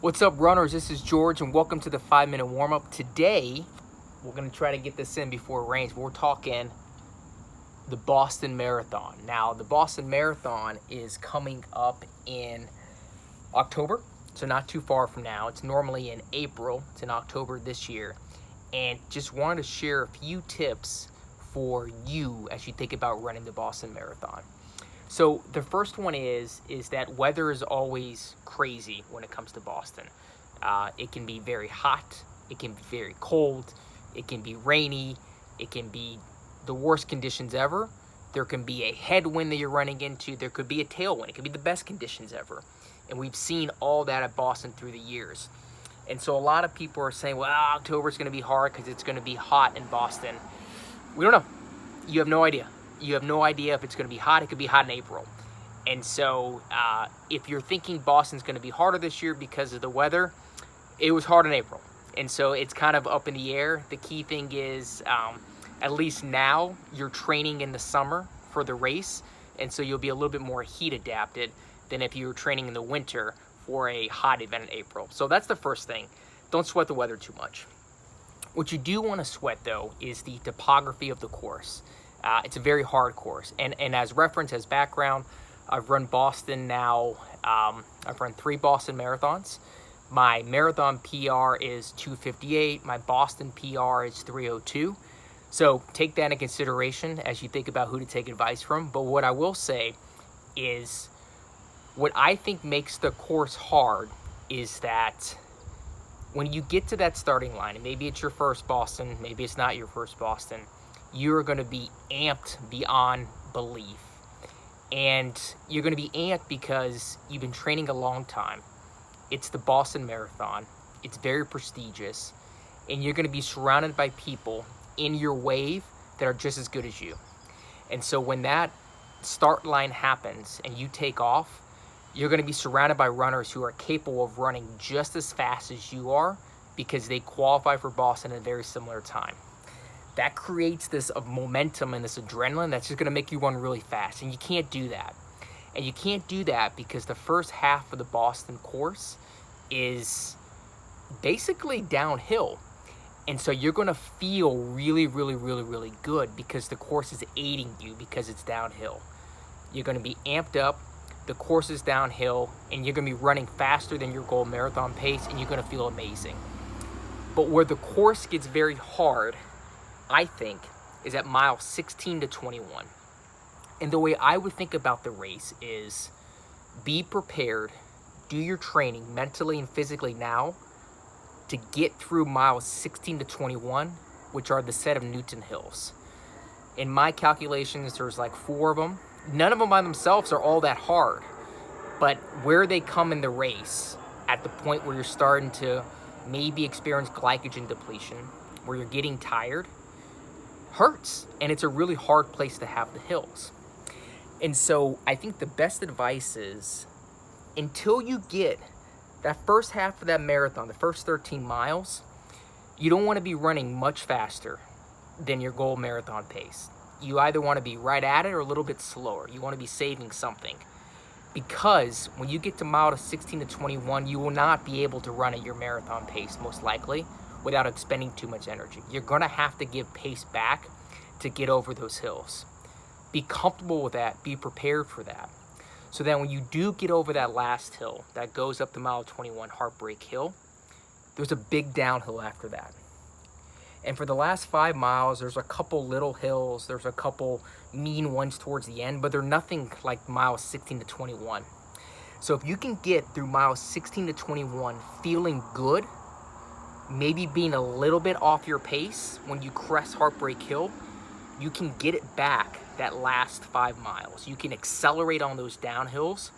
What's up, runners? This is George, and welcome to the 5-minute warm-up. Today, we're going to try to get this in before it rains. We're talking the Boston Marathon. Now, the Boston Marathon is coming up in October, so not too far from now. It's normally in April. It's in October this year. And just wanted to share a few tips for you as you think about running the Boston Marathon. So the first one is that weather is always crazy when it comes to Boston. It can be very hot, it can be very cold, it can be rainy, it can be the worst conditions ever. There can be a headwind that you're running into, there could be a tailwind, it could be the best conditions ever. And we've seen all that at Boston through the years. And so a lot of people are saying, well, October is going to be hard because it's going to be hot in Boston. We don't know. You have no idea. You have no idea if it's going to be hot. It could be hot in April. And so if you're thinking Boston's going to be harder this year because of the weather, it was hard in April. And so it's kind of up in the air. The key thing is, at least now, you're training in the summer for the race. And so you'll be a little bit more heat adapted than if you were training in the winter for a hot event in April. So that's the first thing. Don't sweat the weather too much. What you do want to sweat, though, is the topography of the course. It's a very hard course. And as reference, as background, I've run Boston now. I've run 3 Boston marathons. My marathon PR is 2:58. My Boston PR is 3:02. So take that into consideration as you think about who to take advice from. But what I will say is what I think makes the course hard is that when you get to that starting line, and maybe it's your first Boston, maybe it's not your first Boston, you're going to be amped beyond belief. And you're going to be amped because you've been training a long time. It's the Boston Marathon. It's very prestigious. And you're going to be surrounded by people in your wave that are just as good as you. And so when that start line happens and you take off, you're going to be surrounded by runners who are capable of running just as fast as you are because they qualify for Boston at a very similar time. That creates this momentum and this adrenaline that's just going to make you run really fast. And you can't do that. And you can't do that because the first half of the Boston course is basically downhill. And so you're going to feel really, really, really, really good because the course is aiding you because it's downhill. You're going to be amped up. The course is downhill. And you're going to be running faster than your goal marathon pace. And you're going to feel amazing. But where the course gets very hard, I think, is at mile 16 to 21. And the way I would think about the race is be prepared, do your training mentally and physically now to get through miles 16 to 21, which are the set of Newton Hills. In my calculations, there's like 4 of them. None of them by themselves are all that hard. But where they come in the race, at the point where you're starting to maybe experience glycogen depletion, where you're getting tired, hurts. And it's a really hard place to have the hills. And so I think the best advice is until you get that first half of that marathon, the first 13 miles, you don't want to be running much faster than your goal marathon pace. You either want to be right at it or a little bit slower. You want to be saving something. Because when you get to mile 16 to 21, you will not be able to run at your marathon pace, most likely, without expending too much energy. You're going to have to give pace back to get over those hills. Be comfortable with that. Be prepared for that. So that when you do get over that last hill that goes up to mile 21, Heartbreak Hill, there's a big downhill after that. And for the last 5 miles, there's a couple little hills. There's a couple mean ones towards the end, but they're nothing like miles 16 to 21. So if you can get through miles 16 to 21 feeling good, maybe being a little bit off your pace when you crest Heartbreak Hill, you can get it back that last 5 miles. You can accelerate on those downhills,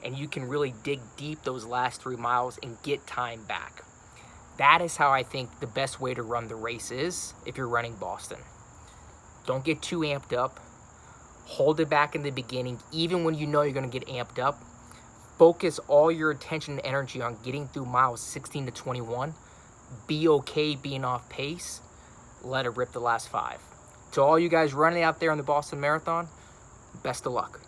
and you can really dig deep those last 3 miles and get time back. That is how I think the best way to run the race is if you're running Boston. Don't get too amped up. Hold it back in the beginning, even when you know you're going to get amped up. Focus all your attention and energy on getting through miles 16 to 21. Be okay being off pace. Let it rip the last 5. To all you guys running out there on the Boston Marathon, best of luck.